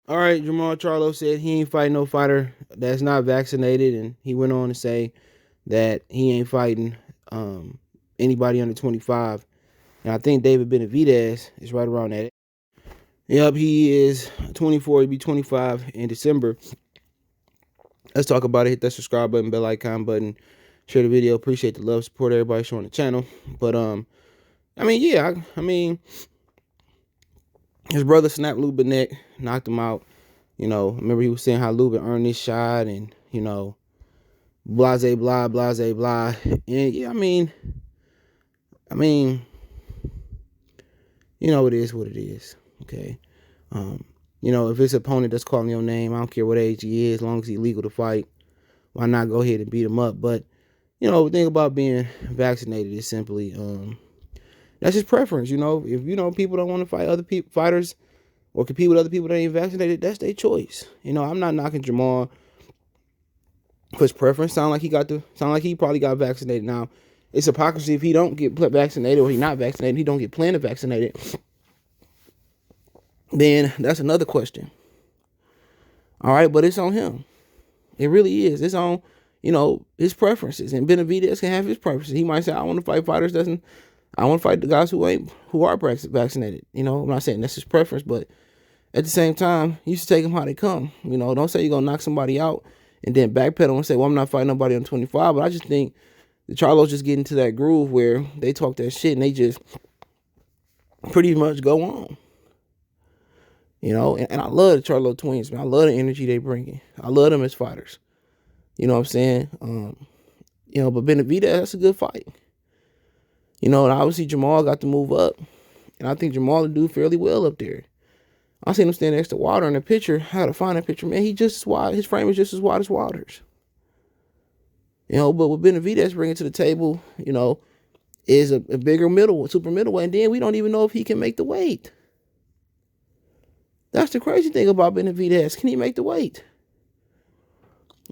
All right, Jermall Charlo said he ain't fighting no fighter that's not vaccinated, and he went on to say that he ain't fighting anybody under 25. And I think David Benavidez is right around that. Yep, he is 24. He'll be 25 in December. Let's talk about it. Hit that subscribe button, bell icon button, share the video. Appreciate the love, support everybody showing the channel. But I mean, yeah, I mean, his brother snapped Lubin neck, knocked him out. You know, remember he was saying how Lubin earned this shot, and you know, blase blah, blase blah. And yeah, I mean, you know, it is what it is. Okay. You know, if his opponent that's calling your name, I don't care what age he is, as long as he's legal to fight, why not go ahead and beat him up? But, you know, the thing about being vaccinated is simply, that's his preference. You know, if you know people don't want to fight other fighters or compete with other people that ain't vaccinated, that's their choice. You know, I'm not knocking Jermall for his preference. Sound like he probably got vaccinated. Now, it's hypocrisy if he don't get vaccinated or he not vaccinated, he don't get planted vaccinated. Then that's another question. All right, but it's on him. It really is. It's on, you know, his preferences. And Benavidez can have his preferences. He might say, I want to fight fighters I want to fight the guys who are vaccinated. You know, I'm not saying that's his preference, but at the same time, you should take them how they come. You know, don't say you're gonna knock somebody out and then backpedal and say, well, I'm not fighting nobody on 25. But I just think the Charlos just get into that groove where they talk that shit and they just pretty much go on. You know, and I love the Charlo twins, man. I love the energy they bring in. I love them as fighters. You know what I'm saying? You know, but Benavidez, that's a good fight. You know, and obviously Jermall got to move up. And I think Jermall will do fairly well up there. I seen him stand next to Wilder in the picture. I had to find that picture, man. He just as wide. His frame is just as wide as Wilder's. You know, but what Benavidez bringing to the table, you know, is a bigger super middleweight. And then we don't even know if he can make the weight. That's the crazy thing about Benavidez. Can he make the weight?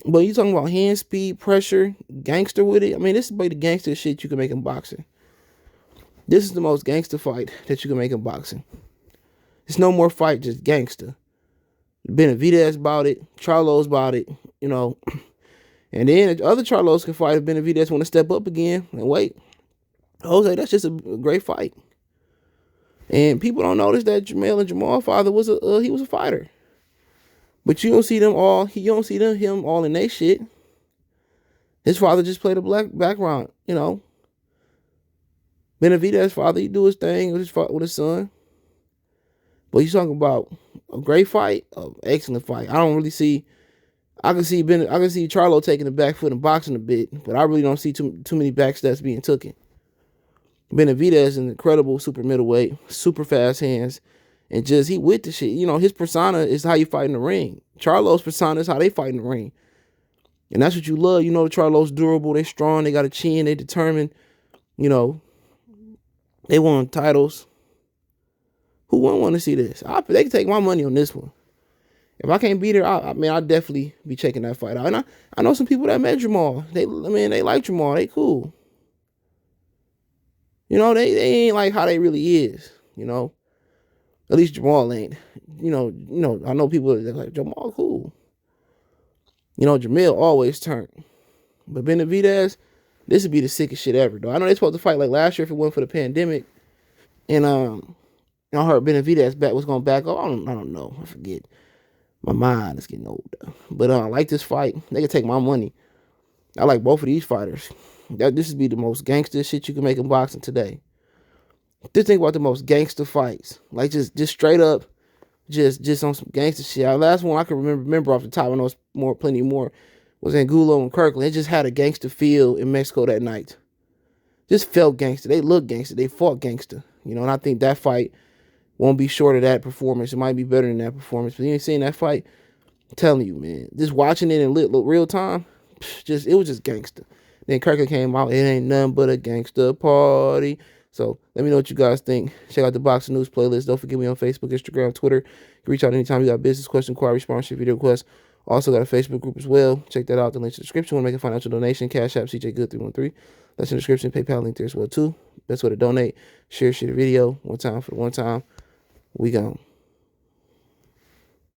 But you talking about hand speed, pressure, gangster with it. I mean, this is the gangster shit you can make in boxing. This is the most gangster fight that you can make in boxing. It's no more fight, just gangster. Benavidez about it. Charlo's about it. You know. And then other Charlos can fight if Benavidez want to step up again and wait. Jose, that's just a great fight. And people don't notice that Jermall and Jermall's father was he was a fighter. But you don't see them all. You don't see him all in their shit. His father just played a black background, you know. Benavidez's father, he do his thing with his son. But he's talking about a great fight, an excellent fight. I don't really see. I can see Charlo taking the back foot and boxing a bit, but I really don't see too many back steps being taken. Benavidez is an incredible super middleweight, super fast hands, and just he with the shit. You know, his persona is how you fight in the ring. Charlo's persona is how they fight in the ring. And that's what you love. You know, the Charlo's durable, they strong, they got a chin, they determined. You know, they won titles. Who wouldn't want to see this? They can take my money on this one. If I can't beat her, I'll definitely be checking that fight out. And I know some people that met Jermall. They like Jermall. They cool. You know, they ain't like how they really is, you know. At least Jermall ain't. You know, I know people that like Jermall cool. You know, Jermall always turn. But Benavidez, this would be the sickest shit ever, though. I know they're supposed to fight like last year if it wasn't for the pandemic. And I heard Benavidez was gonna back up. I don't know. I forget. My mind is getting old. But I like this fight. They can take my money. I like both of these fighters. This would be the most gangster shit you can make in boxing today. Just think about the most gangster fights. Like just straight up, just on some gangster shit. Our last one I can remember off the top, I know it's plenty more, was Angulo and Kirkland. It just had a gangster feel in Mexico that night. Just felt gangster. They looked gangster. They fought gangster. You know, and I think that fight won't be short of that performance. It might be better than that performance. But you ain't seen that fight? I'm telling you, man. Just watching it in real time, it was just gangster. Then Kirkland came out, it ain't nothing but a gangster party. So let me know what you guys think. Check out the Boxing News playlist. Don't forget me on Facebook, Instagram, Twitter. You can reach out anytime you got business, question, inquiry, sponsorship, video requests. Also got a Facebook group as well. Check that out. The link's in the description. Want to make a financial donation? Cash App, CJ Good 313. That's in the description. PayPal link there as well too. Best way to donate. Share the video. One time for the one time. We gone.